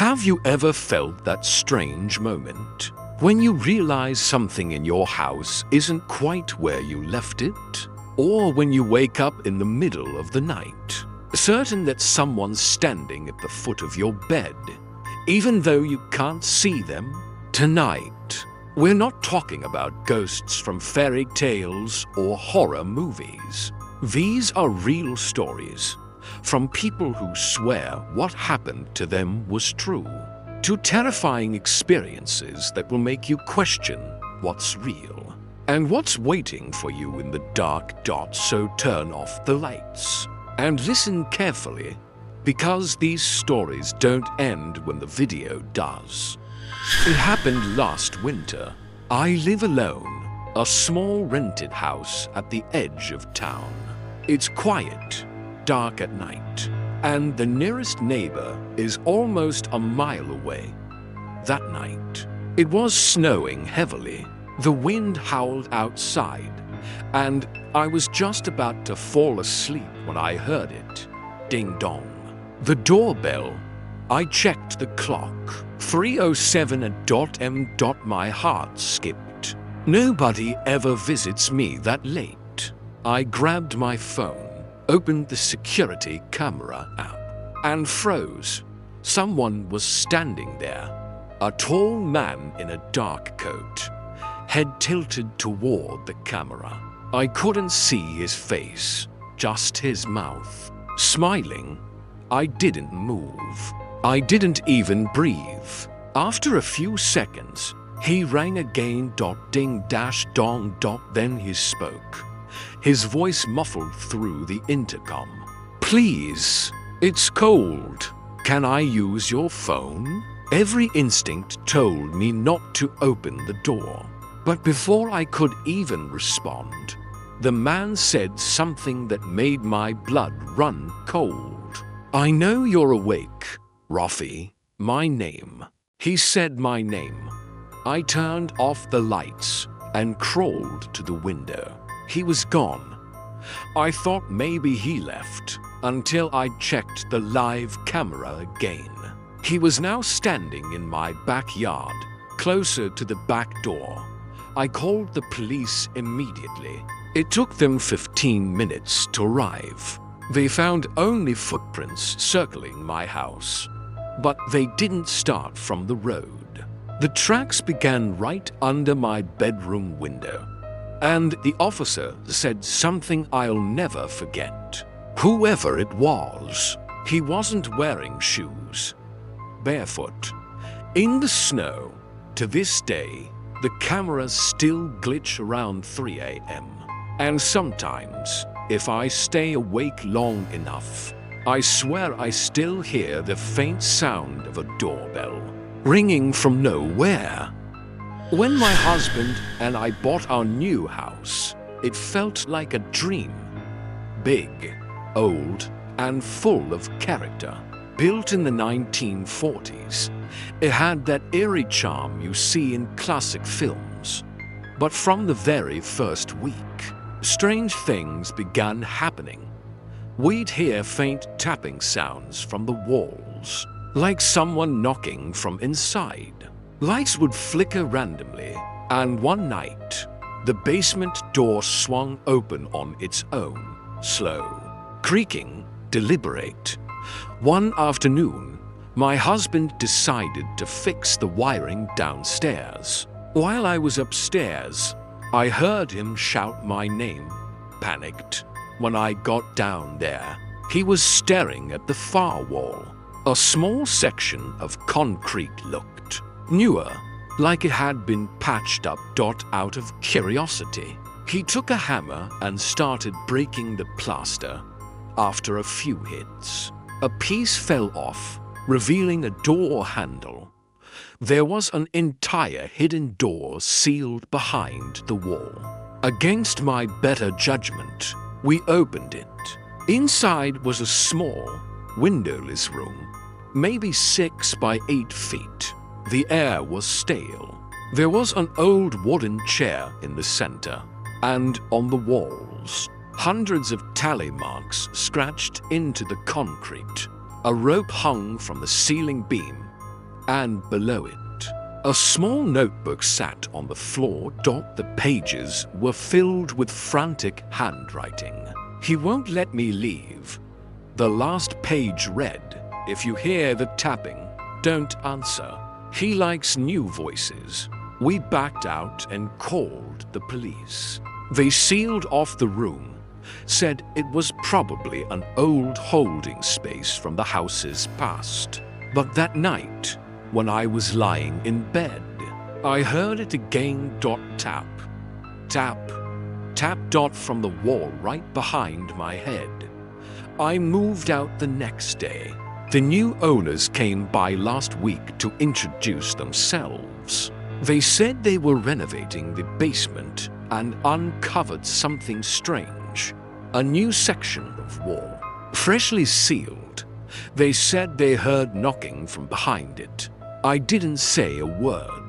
Have you ever felt that strange moment when you realize something in your house isn't quite where you left it? Or when you wake up in the middle of the night, certain that someone's standing at the foot of your bed, even though you can't see them? Tonight, we're not talking about ghosts from fairy tales or horror movies. These are real stories from people who swear what happened to them was true, to terrifying experiences that will make you question what's real and what's waiting for you in the dark. So turn off the lights and listen carefully, because these stories don't end when the video does. It happened last winter. I live alone, a small rented house at the edge of town. It's quiet, dark at night, and the nearest neighbor is almost a mile away. That night, it was snowing heavily. The wind howled outside, and I was just about to fall asleep when I heard it. Ding dong. The doorbell. I checked the clock. 3:07 m. My heart skipped. Nobody ever visits me that late. I grabbed my phone, opened the security camera app, and froze. Someone was standing there. A tall man in a dark coat, head tilted toward the camera. I couldn't see his face, just his mouth. Smiling, I didn't move. I didn't even breathe. After a few seconds, he rang again. Ding dash dong. Then he spoke, his voice muffled through the intercom. Please, it's cold. Can I use your phone? Every instinct told me not to open the door. But before I could even respond, the man said something that made my blood run cold. I know you're awake, Rafi. My name. He said my name. I turned off the lights and crawled to the window. He was gone. I thought maybe he left until I checked the live camera again. He was now standing in my backyard, closer to the back door. I called the police immediately. It took them 15 minutes to arrive. They found only footprints circling my house, but they didn't start from the road. The tracks began right under my bedroom window, and the officer said something I'll never forget. Whoever it was, he wasn't wearing shoes. Barefoot, in the snow. To this day, the cameras still glitch around 3 a.m. And sometimes, if I stay awake long enough, I swear I still hear the faint sound of a doorbell ringing from nowhere. When my husband and I bought our new house, it felt like a dream. Big, old, and full of character. Built in the 1940s, it had that eerie charm you see in classic films. But from the very first week, strange things began happening. We'd hear faint tapping sounds from the walls, like someone knocking from inside. Lights would flicker randomly, and one night, the basement door swung open on its own, slow, creaking, deliberate. One afternoon, my husband decided to fix the wiring downstairs. While I was upstairs, I heard him shout my name. Panicked. When I got down there, he was staring at the far wall. A small section of concrete looked newer, like it had been patched up. Out of curiosity, he took a hammer and started breaking the plaster. After a few hits, a piece fell off, revealing a door handle. There was an entire hidden door sealed behind the wall. Against my better judgment, we opened it. Inside was a small, windowless room, maybe 6 by 8 feet. The air was stale. There was an old wooden chair in the center, and on the walls, hundreds of tally marks scratched into the concrete. A rope hung from the ceiling beam, and below it, a small notebook sat on the floor. The pages were filled with frantic handwriting. "He won't let me leave." The last page read, "If you hear the tapping, don't answer. He likes new voices." We backed out and called the police. They sealed off the room, said it was probably an old holding space from the house's past. But that night, when I was lying in bed, I heard it again. Tap, tap, tap. From the wall right behind my head. I moved out the next day. The new owners came by last week to introduce themselves. They said they were renovating the basement and uncovered something strange. A new section of wall, freshly sealed. They said they heard knocking from behind it. I didn't say a word.